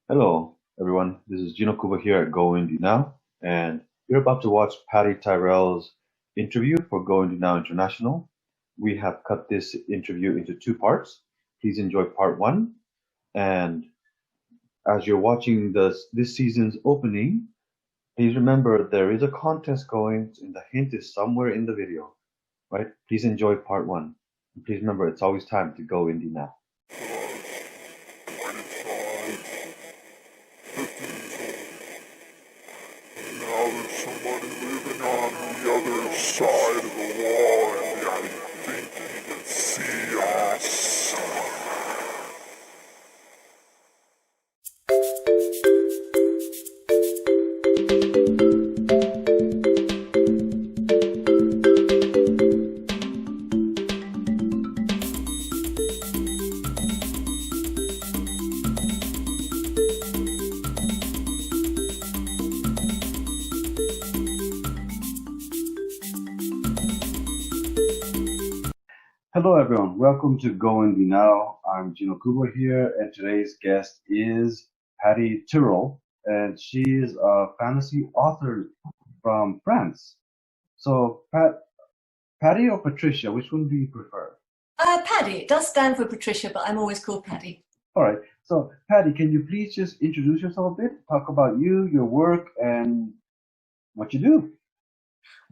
Hello, everyone. This is Jin Okubo here at GoIndieNow, and you're about to watch Paddy Tyrrell's interview for GoIndieNow International. We have cut this interview into two parts. Please enjoy part one. And as you're watching this season's opening, please remember there is a contest going, and the hint is somewhere in the video, right? Please enjoy part one. And please remember, it's always time to go indie now. Now there's somebody living on the other side of the wall, and I think he can see us. Hello everyone, welcome to GoIndieNow. I'm Jin Okubo here, and today's guest is Paddy Tyrrell, and she is a fantasy author from France. So, Paddy or Patricia, which one do you prefer? Paddy. It does stand for Patricia, but I'm always called Paddy. All right. So, Paddy, can you please just introduce yourself a bit? Talk about you, your work, and what you do.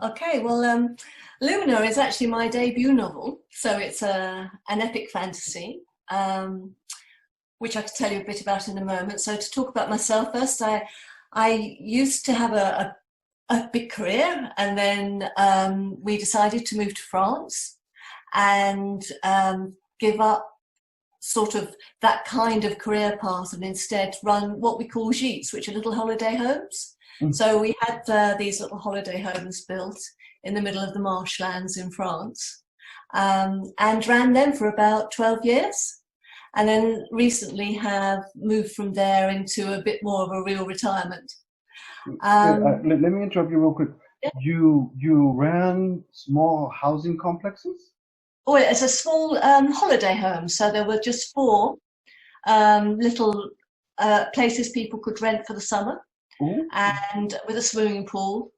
Okay, well, Lumina is actually my debut novel, so it's an epic fantasy, which I can tell you a bit about in a moment. So to talk about myself first, I used to have a big career, and then we decided to move to France and give up sort of that kind of career path and instead run what we call gîtes, which are little holiday homes. So we had these little holiday homes built in the middle of the marshlands in France, and ran them for about 12 years. And then recently have moved from there into a bit more of a real retirement. Let me interrupt you real quick. Yeah. You ran small housing complexes? Oh, it's a small holiday home. So there were just 4 little places people could rent for the summer. Ooh. And with a swimming pool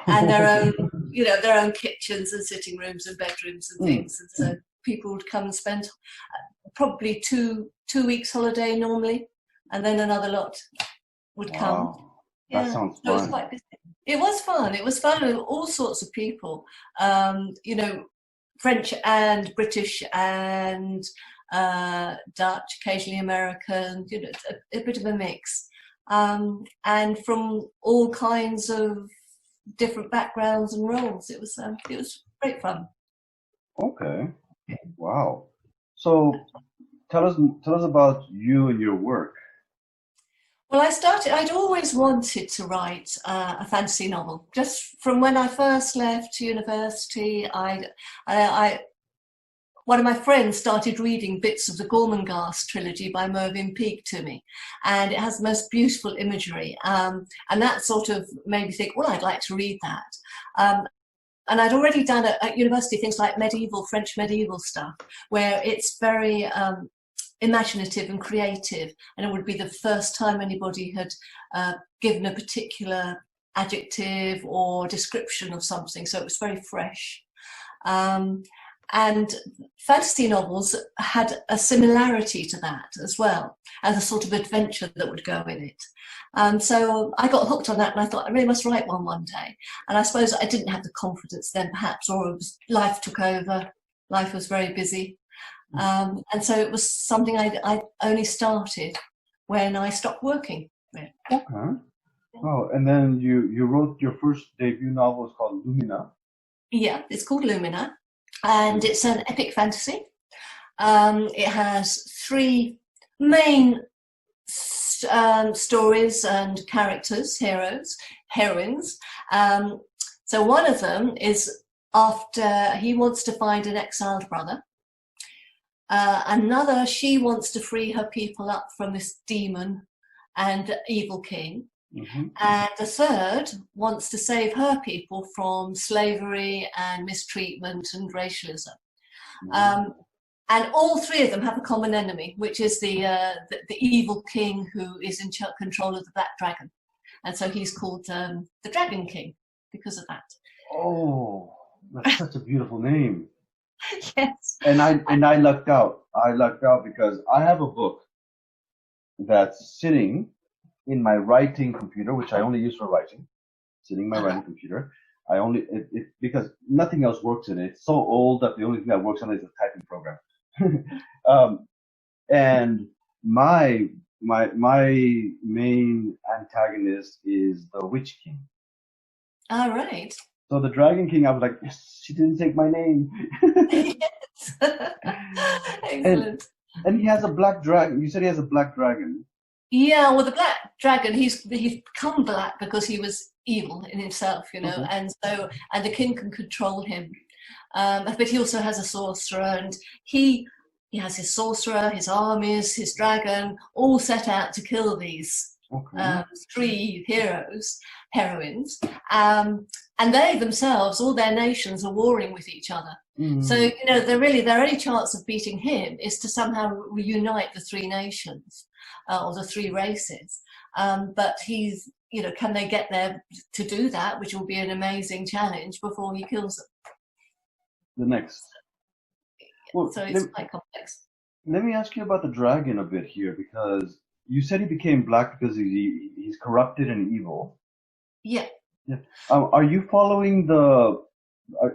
and their own, their own kitchens and sitting rooms and bedrooms and things. And so people would come and spend probably two weeks holiday normally, and then another lot would come. Wow. That sounds fun. So it was quite busy. It was fun. It was fun with all sorts of people, French and British and Dutch, occasionally American, a bit of a mix. And from all kinds of different backgrounds and roles. It was great fun. Okay. Wow. So tell us about you and your work. Well, I'd always wanted to write a fantasy novel. Just from when I first left university, one of my friends started reading bits of the Gormenghast trilogy by Mervyn Peake to me, and it has the most beautiful imagery, and that sort of made me think, well, I'd like to read that. And I'd already done at university things like French medieval stuff, where it's very imaginative and creative, and it would be the first time anybody had given a particular adjective or description of something, so it was very fresh. And fantasy novels had a similarity to that as well, as a sort of adventure that would go in it. So I got hooked on that, and I thought I really must write one day. And I suppose I didn't have the confidence then, perhaps, or life took over. Life was very busy. And so it was something I only started when I stopped working. Okay. Oh, and then you wrote your first debut novel. It's called LUMINA. Yeah, it's called LUMINA. And it's an epic fantasy. It has 3 main stories and characters, heroines. So one of them is after he wants to find an exiled brother. Another, she wants to free her people up from this demon and evil king. And the third wants to save her people from slavery and mistreatment and racialism. And all three of them have a common enemy, which is the evil king who is in control of the Black Dragon. And so he's called the Dragon King because of that. Oh, that's such a beautiful name. Yes. And I lucked out. I lucked out because I have a book that's sitting in my writing computer, which I only use for writing. Sitting in my writing computer. I only because nothing else works in it. It's so old that the only thing that works on it is a typing program. And my main antagonist is the Witch King. All right. So the Dragon King, I was like, yes, she didn't take my name. Yes. Excellent. And he has a black dragon. You said he has a black dragon. Yeah, well, the Black Dragon, he's become black because he was evil in himself, you know, and the king can control him. But he also has a sorcerer, and he has his sorcerer, his armies, his dragon, all set out to kill these three heroines. And they themselves, all their nations, are warring with each other. So, you know, their only chance of beating him is to somehow reunite the three nations or the three races. But he's, you know, can they get there to do that, which will be an amazing challenge before he kills them. The next. Well, so it's quite complex. Let me ask you about the dragon a bit here, because you said he became black because he's corrupted and evil. Yeah. Yeah. Are you following the,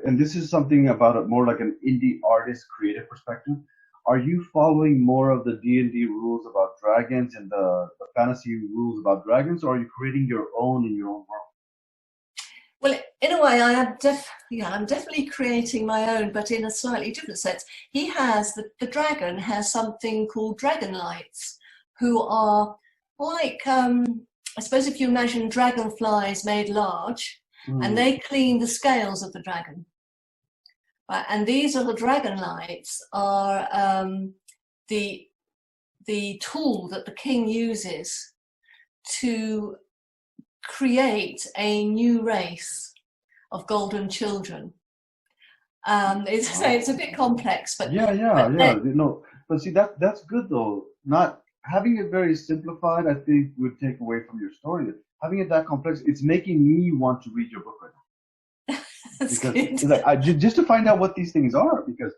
and this is something about more like an indie artist creative perspective, are you following more of the D&D rules about dragons and the fantasy rules about dragons, or are you creating your own in your own world? Well, in a way, I'm definitely creating my own, but in a slightly different sense. He has, the dragon has something called dragonlights, who are like, I suppose if you imagine dragonflies made large, and they clean the scales of the dragon. Right? And these little dragonlights are the tool that the king uses to create a new race of golden children. It's a bit complex, but no, but see that's good though. Not having it very simplified, I think, would take away from your story. Having it that complex, it's making me want to read your book right now. Because it's like, just to find out what these things are, because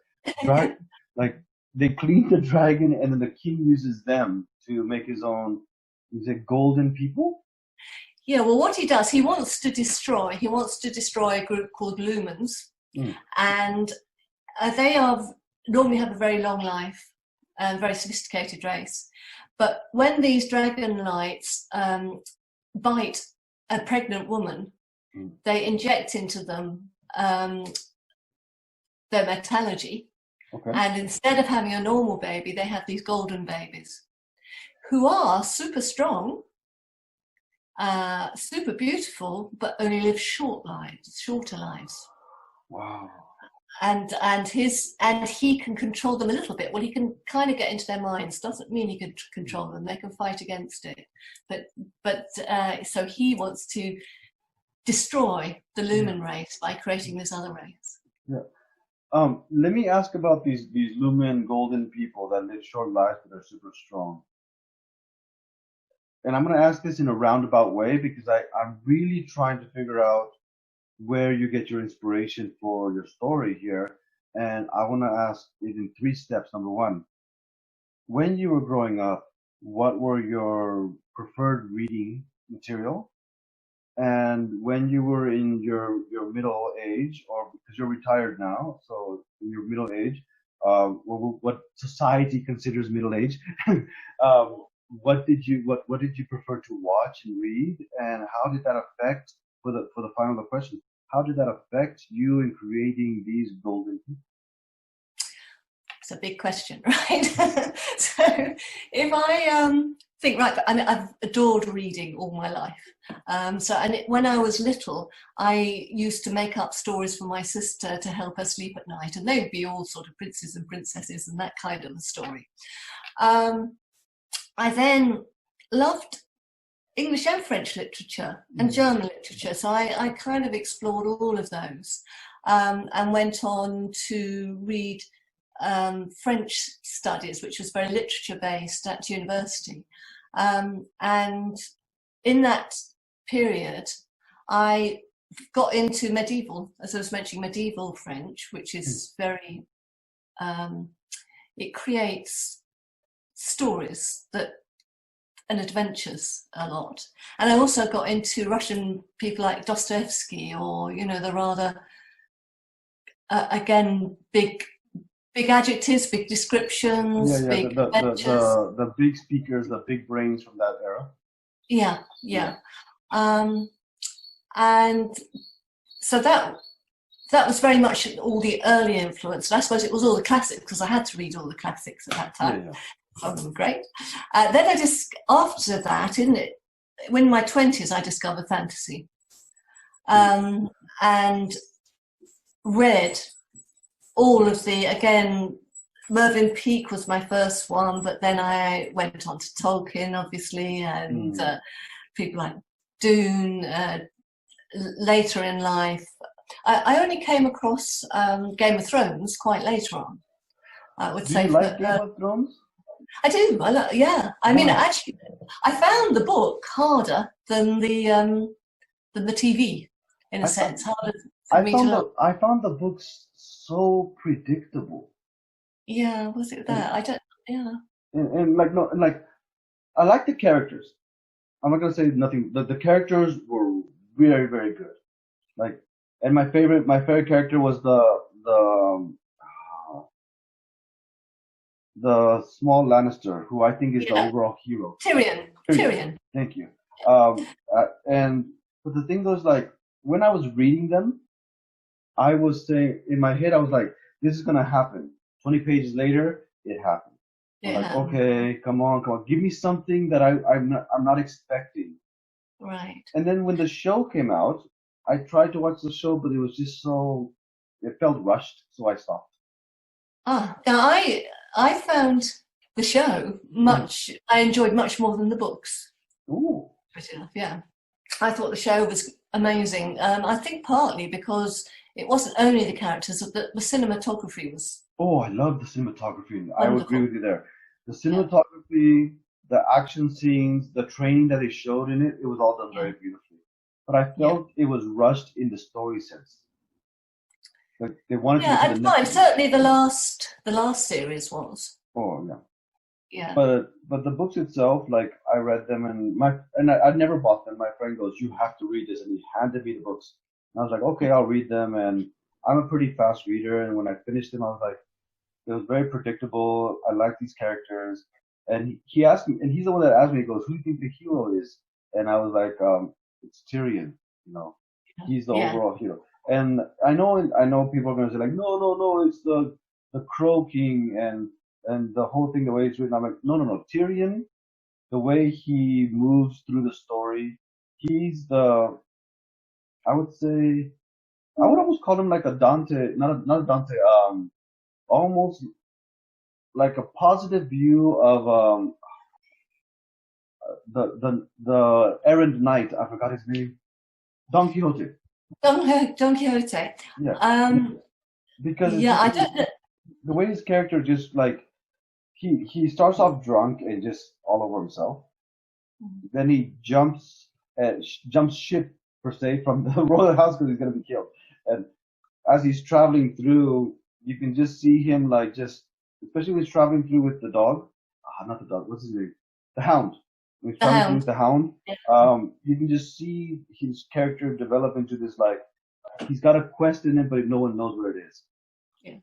like they clean the dragon and then the king uses them to make his own. Is it golden people? Yeah, well, what he does, he wants to destroy a group called lumens, and they normally have a very long life and very sophisticated race. But when these dragonlights bite a pregnant woman, they inject into them their metallurgy, and instead of having a normal baby, they have these golden babies, who are super strong, super beautiful, but only live shorter lives. Wow. And he can control them a little bit. Well, he can kind of get into their minds. Doesn't mean he can control them. They can fight against it. But so he wants to destroy the Lumen race by creating this other race. Yeah. Let me ask about these Lumen golden people that live short lives but are super strong. And I'm going to ask this in a roundabout way because I'm really trying to figure out where you get your inspiration for your story here. And I want to ask it in 3 steps. Number 1, when you were growing up, what were your preferred reading material? And when you were in your middle age, or because you're retired now, so in your middle age, what society considers middle age, what did you prefer to watch and read, and how did that affect, for the final question, how did that affect you in creating these golden people? It's a big question, right? So if I think, right, I've adored reading all my life. When I was little, I used to make up stories for my sister to help her sleep at night, and they would be all sort of princes and princesses and that kind of a story. I then loved English and French literature and German literature, so I kind of explored all of those, and went on to read French studies, which was very literature based at university. And in that period, I got into medieval, as I was mentioning, medieval French, which is very, it creates stories and adventures a lot. And I also got into Russian people like Dostoevsky, or, you know, the rather, again, big adjectives, big descriptions, big adventures. The big speakers, the big brains from that era. Yeah. And so that was very much all the early influence. And I suppose it was all the classics, because I had to read all the classics at that time. Yeah. Some of them great. Then I just, after that, in my 20s, I discovered fantasy. And read all of the, again, Mervyn Peake was my first one, but then I went on to Tolkien, obviously, and people like Dune, later in life. I only came across Game of Thrones quite later on. I would say. Do you like Game of Thrones? I do. I mean, actually, I found the book harder than the TV, in a sense. Harder for me to. I found the books so predictable. Yeah, was it that? I don't. Yeah. And I like the characters. I'm not gonna say nothing. The characters were very, very good. Like, and my favorite character was the small Lannister, who I think is the overall hero. Tyrion. Thank you. But the thing was, like, when I was reading them, I was saying in my head, I was like, this is gonna happen. 20 pages later, it happened. Like, okay, come on, give me something that I'm not expecting. Right. And then when the show came out, I tried to watch the show, but it was just it felt rushed, so I stopped. Now I found the show I enjoyed much more than the books. Ooh. Pretty enough, yeah. I thought the show was amazing. I think partly because it wasn't only the characters, but the cinematography was. Oh, I love the cinematography. Wonderful. I would agree with you there. The cinematography, the action scenes, the training that they showed in it, it was all done very beautifully. But I felt it was rushed in the story sense. Like they wanted to. Yeah, and certainly the last series was. Oh yeah. Yeah. But the books itself, like I read them and I never bought them. My friend goes, "You have to read this," and he handed me the books. And I was like, "Okay, I'll read them." And I'm a pretty fast reader, and when I finished them, I was like, it was very predictable. I like these characters. And he asked me, and he's the one that asked me, he goes, "Who do you think the hero is?" And I was like, it's Tyrion, you know. He's the overall hero. And I know people are gonna say like, no, it's the Crow King and the whole thing, the way it's written. I'm like, no. Tyrion, the way he moves through the story, he's I would almost call him like a Dante, not a Dante, almost like a positive view of the errant knight. I forgot his name. Don Quixote. Don Quixote. Yeah. Because I don't know. The way his character just like he starts off drunk and just all over himself. Then he jumps ship per se from the royal house because he's gonna be killed. And as he's traveling through, you can just see him like just, especially when he's traveling through with the dog. Not the dog. What's his name? The Hound. When he's traveling through with the Hound, you can just see his character develop into this like he's got a quest in it, but no one knows what it is. Yeah.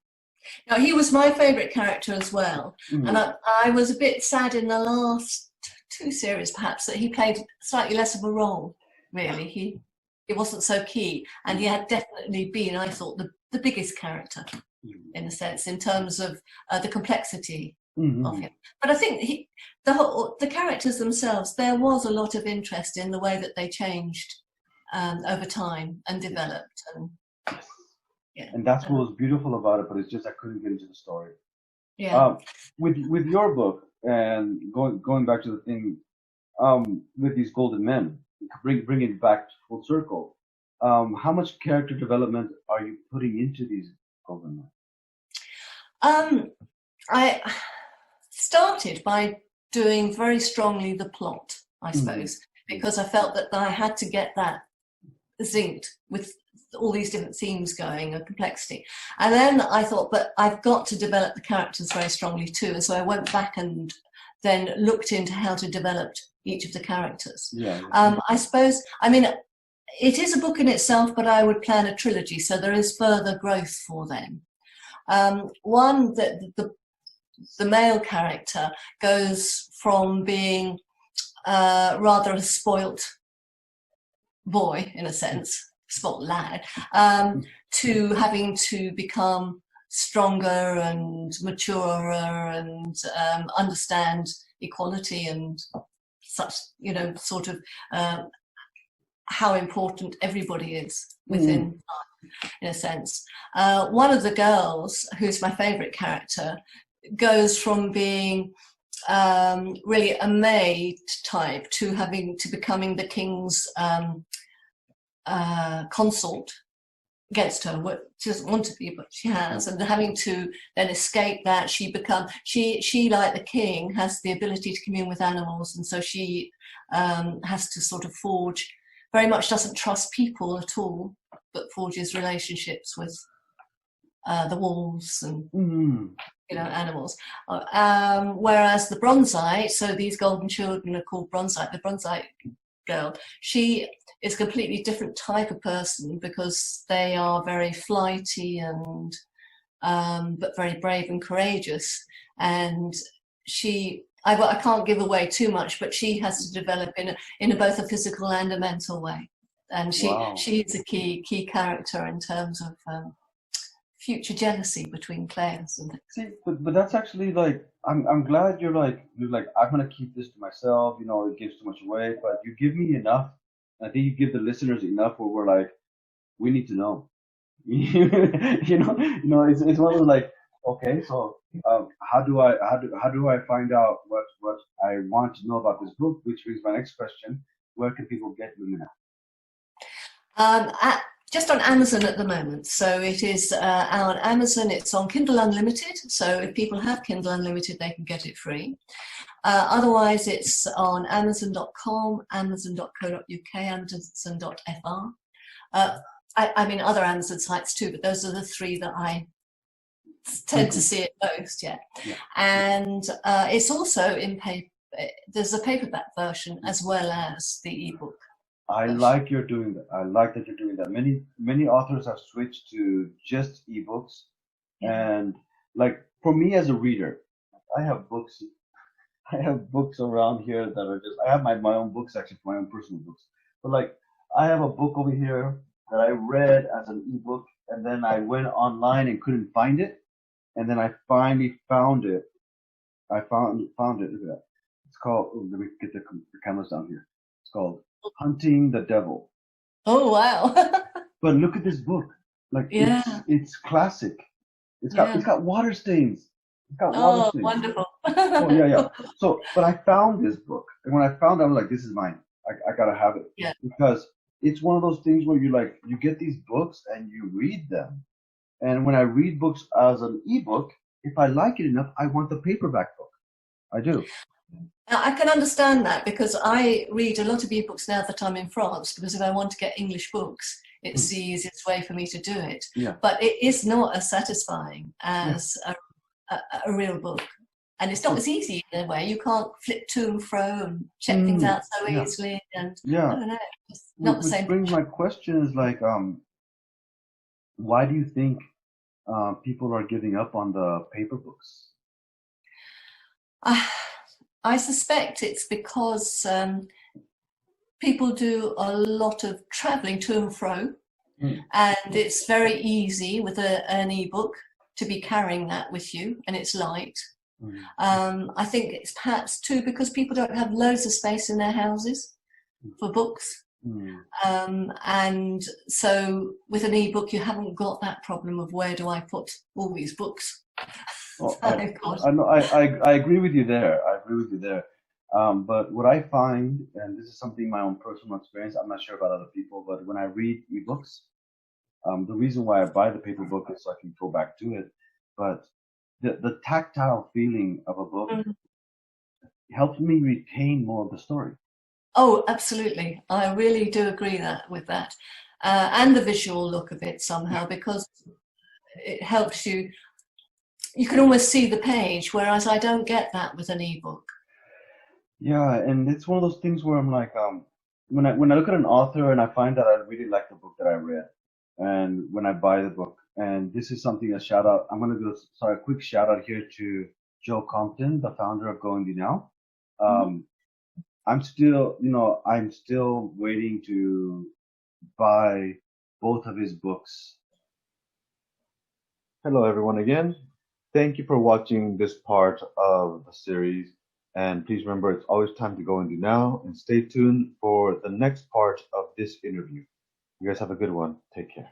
Now he was my favourite character as well, and I was a bit sad in the last two series perhaps that he played slightly less of a role. Really, it wasn't so key, and he had definitely been, I thought, the biggest character in a sense in terms of the complexity of him. But I think the characters themselves, there was a lot of interest in the way that they changed over time and developed. And that's what was beautiful about it, but it's just I couldn't get into the story. Yeah. With your book and going back to the thing with these golden men, bring it back full circle. How much character development are you putting into these golden men? I started by doing very strongly the plot, I suppose, because I felt that I had to get that zinced with all these different themes going and complexity. And then I thought, but I've got to develop the characters very strongly too. And so I went back and then looked into how to develop each of the characters. I suppose, I mean, it is a book in itself, but I would plan a trilogy, so there is further growth for them. One, that the male character goes from being rather a spoilt boy, in a sense, spoilt lad, to having to become stronger and maturer and understand equality and such, you know, sort of how important everybody is within, in a sense. One of the girls, who's my favourite character, goes from being really a maid type to becoming the king's consort against her. She doesn't want to be, but she has, and having to then escape that, she like the king has the ability to commune with animals, and so she has to sort of forge, very much doesn't trust people at all, but forges relationships with the wolves and you know, animals. Whereas the Bronzite, so these golden children are called Bronzite. The Bronzite girl, she is a completely different type of person because they are very flighty and but very brave and courageous. And I can't give away too much, but she has to develop in both a physical and a mental way. And she's a key character in terms of future jealousy between players and things. See, but that's actually like, I'm glad you're like I'm gonna keep this to myself. You know, it gives too much away, but you give me enough. I think you give the listeners enough where we're like, we need to know. you know, it's one of those like, okay, so how do I find out what I want to know about this book? Which brings my next question: where can people get Lumina? Just on Amazon at the moment. So it is on Amazon. It's on Kindle Unlimited. So if people have Kindle Unlimited, they can get it free. Otherwise, it's on Amazon.com, Amazon.co.uk, Amazon.fr. I mean, other Amazon sites too, but those are the three that I tend to see it most, yeah. And it's also in paper. There's a paperback version as well as the ebook. I like you're doing that. I like that you're doing that. Many authors have switched to just ebooks, and like for me as a reader, I have books around here that are just. I have my own books actually, my own personal books. But like I have a book over here that I read as an ebook, and then I went online and couldn't find it, and then I finally found it. I found it. Look at that. It's called. Oh, let me get the cameras down here. It's called Hunting the Devil. Oh wow! But look at this book. Like it's classic. It's got water stains. It's got water stains. Wonderful. Oh yeah. So, but I found this book, and when I found it, I was like, this is mine. I gotta have it. Yeah. Because it's one of those things where you get these books and you read them, and when I read books as an ebook, if I like it enough, I want the paperback book. I do. I can understand that because I read a lot of ebooks now that I'm in France, because if I want to get English books, it's the easiest way for me to do it. Yeah. But it is not as satisfying as a real book. And it's not as easy in a way. You can't flip to and fro and check things out so easily. And I don't know, it's not the same. Brings my question is like, why do you think people are giving up on the paper books? I suspect it's because people do a lot of traveling to and fro, and it's very easy with an ebook to be carrying that with you, and it's light. I think it's perhaps too because people don't have loads of space in their houses for books. And so with an ebook, you haven't got that problem of where do I put all these books. Well, I agree with you there. But what I find, and this is something my own personal experience, I'm not sure about other people, but when I read ebooks, the reason why I buy the paper book is so I can go back to it. But the tactile feeling of a book Mm. helps me retain more of the story. Oh, absolutely. I really do agree with that. And the visual look of it somehow, because it helps you. You can almost see the page, whereas I don't get that with an ebook. Yeah, and it's one of those things where I'm like, when I look at an author and I find that I really like the book that I read, and when I buy the book, and this is something a shout out. I'm gonna do a quick shout out here to Joe Compton, the founder of GoIndieNow. I'm still waiting to buy both of his books. Hello, everyone, again. Thank you for watching this part of the series. And please remember, it's always time to go and do now. And stay tuned for the next part of this interview. You guys have a good one. Take care.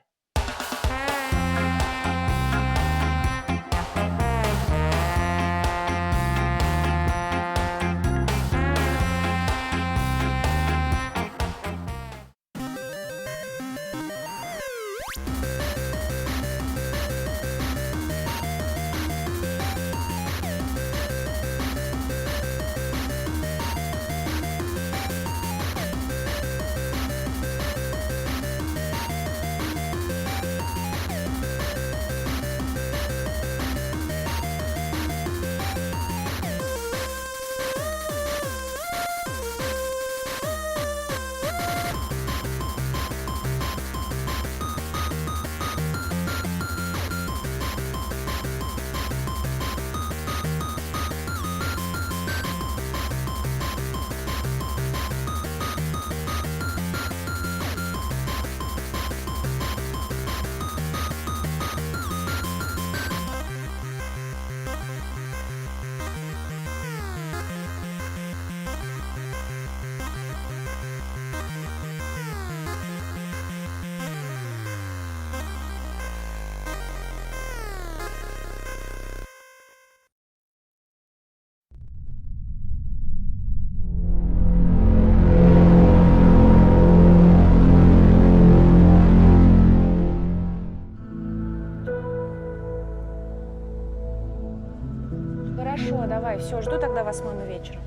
Хорошо, давай, все, жду тогда 8 вечера.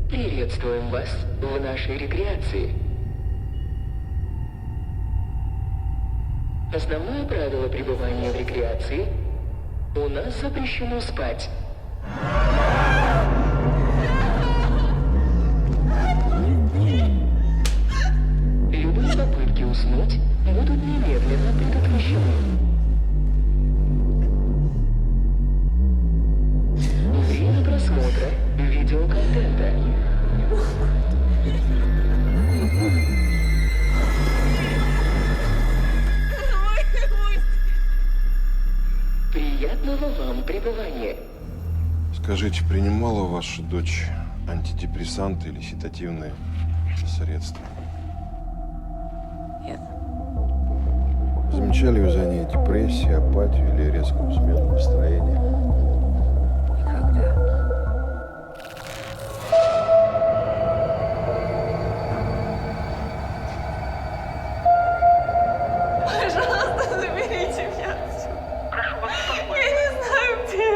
Приветствуем вас в нашей рекреации. Основное правило пребывания в рекреации – у нас запрещено спать. Любые попытки уснуть будут немедленно предотвращены. Время просмотра видеоконтента. Приятного вам пребывания. Скажите, принимала ваша дочь антидепрессанты или седативные средства? Нет. Замечали вы за ней депрессию, апатию или резкую смену настроения? Никогда. Пожалуйста, заберите меня отсюда. Прошу вас, Я не знаю, где.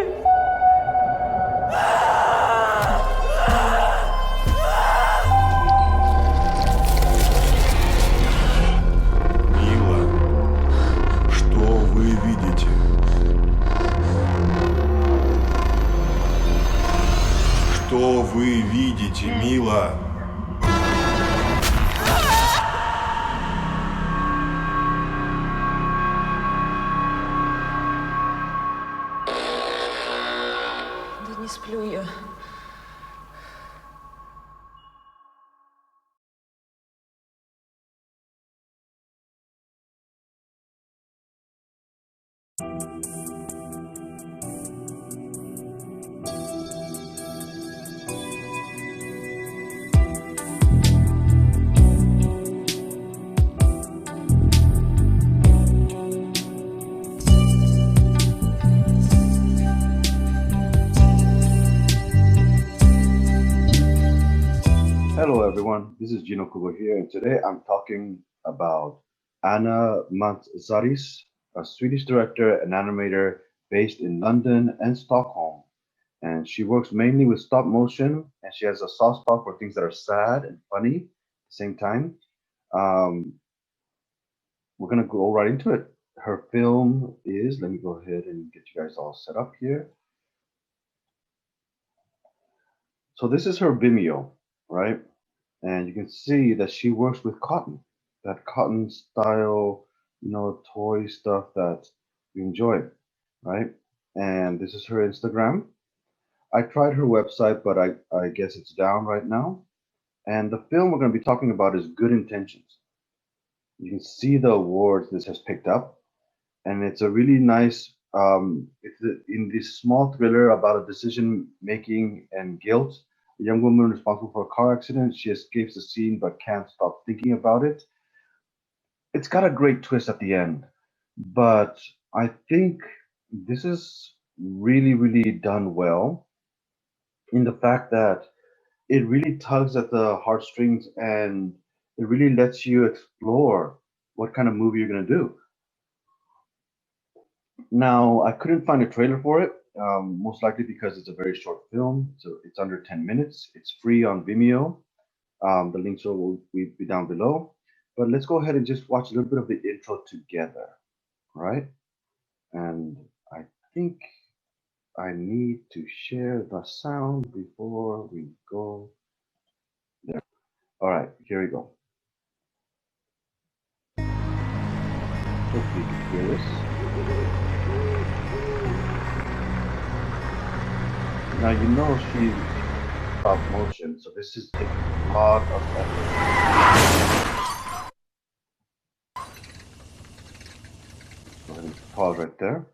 Мила, что вы видите? Что вы видите, Мила? Да не сплю я. Hello, everyone. This is Jin Okubo here, and today I'm talking about Anna Mantzaris, a Swedish director and animator based in London and Stockholm. And she works mainly with stop motion, and she has a soft spot for things that are sad and funny at the same time. We're going to go right into it. Her film is, let me go ahead and get you guys all set up here. So this is her Vimeo, right? And you can see that she works with cotton, that cotton style, toy stuff that we enjoy, right? And this is her Instagram. I tried her website, but I guess it's down right now. And the film we're going to be talking about is Good Intentions. You can see the awards this has picked up, and it's a really nice, it's in this small thriller about a decision making and guilt. A young woman responsible for a car accident. She escapes the scene but can't stop thinking about it. It's got a great twist at the end, but I think this is really, really done well in the fact that it really tugs at the heartstrings and it really lets you explore what kind of movie you're going to do. Now, I couldn't find a trailer for it, most likely because it's a very short film, so it's under 10 minutes. It's free on Vimeo. The links will be down below. But let's go ahead and just watch a little bit of the intro together, right? And I think I need to share the sound before we go there. All right, here we go. Hopefully you can hear this. Now you know she's stop motion, so this is a lot of effort. Go ahead and pause right there.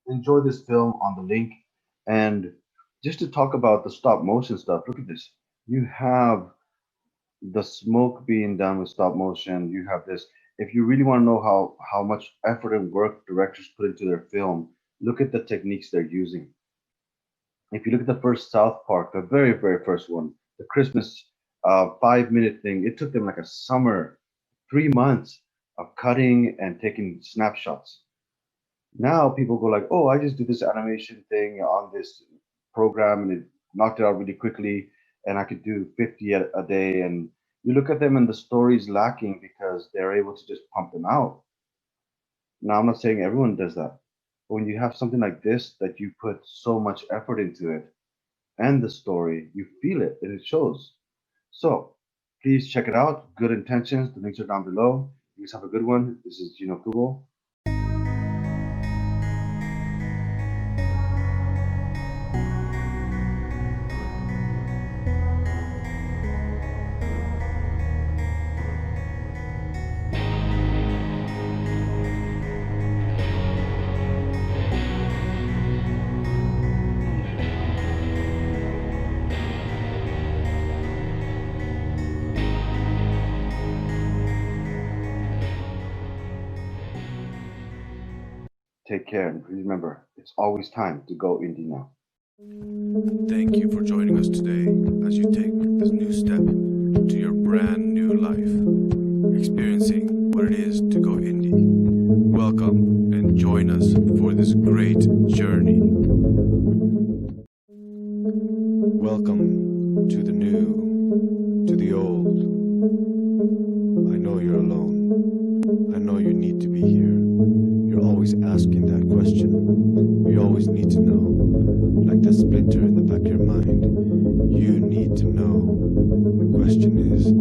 Enjoy this film on the link. And just to talk about the stop motion stuff, look at this. You have the smoke being done with stop motion. You have this. If you really want to know how much effort and work directors put into their film, look at the techniques they're using. If you look at the first South Park, the very, very first one, the Christmas 5-minute thing, it took them like a summer, 3 months of cutting and taking snapshots. Now people go like, oh, I just do this animation thing on this program and it knocked it out really quickly, and I could do 50 a day. And you look at them and the story's lacking because they're able to just pump them out. Now, I'm not saying everyone does that, but when you have something like this that you put so much effort into it and the story, you feel it and it shows. So please check it out. Good Intentions. The links are down below. You guys have a good one. This is Jin Okubo. Take care, and please remember, it's always time to go indie now. Thank you for joining us today as you take this new step to your brand new life, experiencing what it is to go indie. Welcome and join us for this great journey. Welcome to the new, to the old. I know you're alone. I know you need to be here. You're always asking that question. You always need to know. Like that splinter in the back of your mind. You need to know. The question is,